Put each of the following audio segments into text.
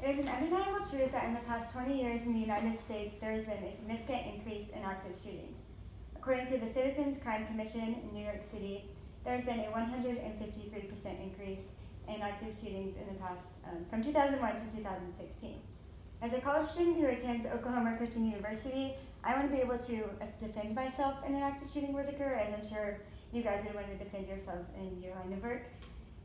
It is an undeniable truth that in the past 20 years in the United States, there has been a significant increase in active shootings. According to the Citizens Crime Commission in New York City, there has been a 153% increase in active shootings in the past, from 2001 to 2016. As a college student who attends Oklahoma Christian University, I want to be able to defend myself in an active shooting would occur, as I'm sure you guys would want to defend yourselves in your line of work.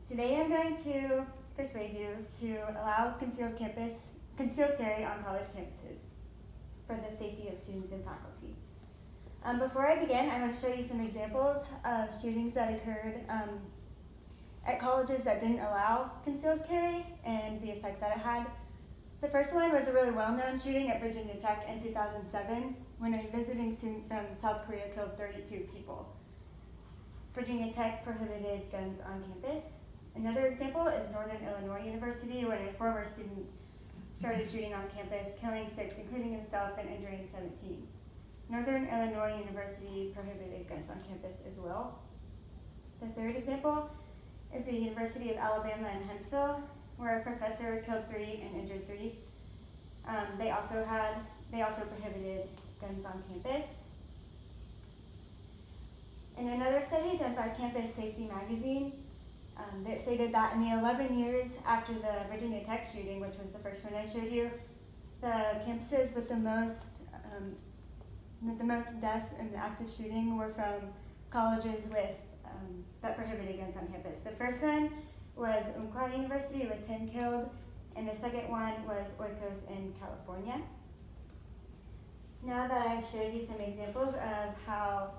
Today I'm going to persuade you to allow concealed carry on college campuses for the safety of students and faculty. Before I begin, I want to show you some examples of shootings that occurred at colleges that didn't allow concealed carry and the effect that it had. The first one was a really well-known shooting at Virginia Tech in 2007 when a visiting student from South Korea killed 32 people. Virginia Tech prohibited guns on campus. Another example is Northern Illinois University, when a former student started shooting on campus, killing 6, including himself, and injuring 17. Northern Illinois University prohibited guns on campus as well. The third example is the University of Alabama in Huntsville, where a professor killed 3 and injured 3. They also prohibited guns on campus. In another study done by Campus Safety Magazine, that stated that in the 11 years after the Virginia Tech shooting, which was the first one I showed you, the campuses with the most deaths in active shooting were from colleges that prohibited guns on campus. The first one was Umpqua University with 10 killed, and the second one was Oikos in California. Now that I've showed you some examples of how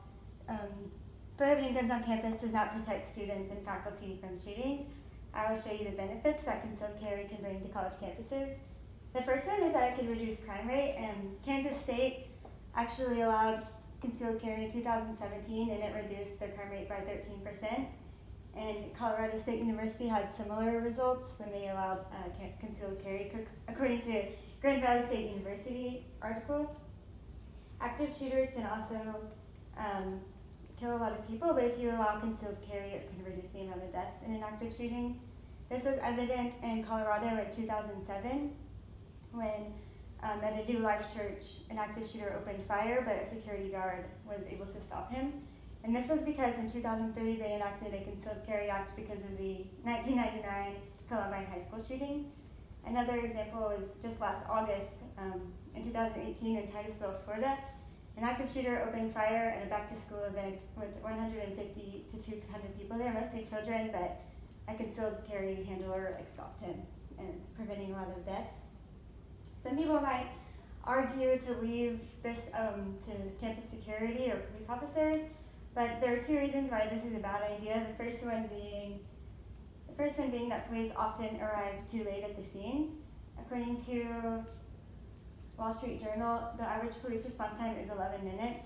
prohibiting guns on campus does not protect students and faculty from shootings, I will show you the benefits that concealed carry can bring to college campuses. The first one is that it can reduce crime rate, and Kansas State actually allowed concealed carry in 2017, and it reduced the crime rate by 13%. And Colorado State University had similar results when they allowed concealed carry, according to Grand Valley State University article. Active shooters can also kill a lot of people, but if you allow concealed carry, it can reduce the amount of deaths in an active shooting. This was evident in Colorado in 2007 when at a New Life church, an active shooter opened fire, but a security guard was able to stop him. And this was because in 2003 they enacted a Concealed Carry Act because of the 1999 Columbine High School shooting. Another example was just last August, in 2018 in Titusville, Florida. An active shooter opened fire at a back-to-school event with 150 to 200 people there, mostly children, but a concealed carry handler stopped him and preventing a lot of deaths. Some people might argue to leave this to campus security or police officers, but there are 2 reasons why this is a bad idea. The first one being that police often arrive too late at the scene. According to Wall Street Journal, the average police response time is 11 minutes.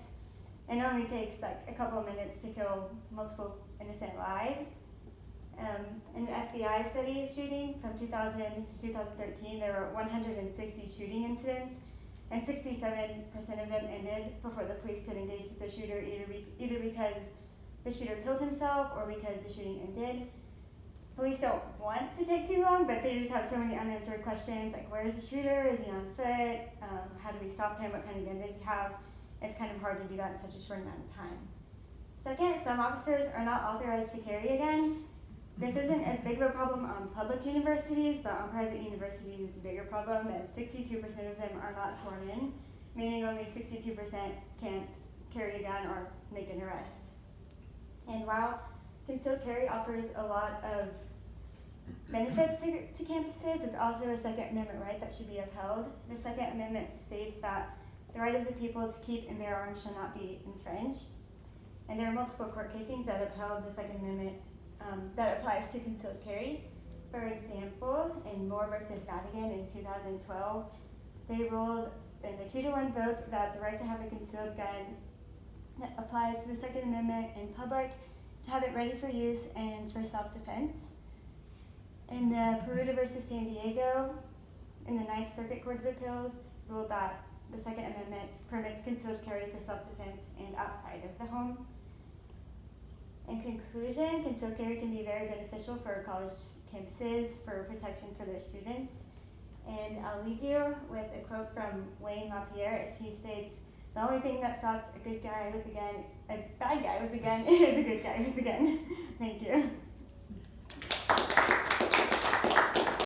It only takes like a couple of minutes to kill multiple innocent lives. In an FBI study shooting from 2000 to 2013, there were 160 shooting incidents, and 67% of them ended before the police could engage the shooter, either because the shooter killed himself or because the shooting ended. Police don't want to take too long, but they just have so many unanswered questions, like where is the shooter, is he on foot, how do we stop him, what kind of gun does he have? It's kind of hard to do that in such a short amount of time. Second, some officers are not authorized to carry a gun. This isn't as big of a problem on public universities, but on private universities it's a bigger problem, as 62% of them are not sworn in, meaning only 62% can't carry a gun or make an arrest. And while concealed carry offers a lot of benefits to campuses, it's also a Second Amendment right that should be upheld. The Second Amendment states that the right of the people to keep and bear arms shall not be infringed. And there are multiple court casings that upheld the Second Amendment that applies to concealed carry. For example, in Moore versus Madigan in 2012, they ruled in a 2-to-1 vote that the right to have a concealed gun applies to the Second Amendment in public, to have it ready for use and for self-defense. In the Peruta versus San Diego, in the Ninth Circuit Court of Appeals, ruled that the Second Amendment permits concealed carry for self-defense and outside of the home. In conclusion, concealed carry can be very beneficial for college campuses for protection for their students. And I'll leave you with a quote from Wayne LaPierre as he states, "The only thing that stops a bad guy with a gun is a good guy with a gun." Thank you.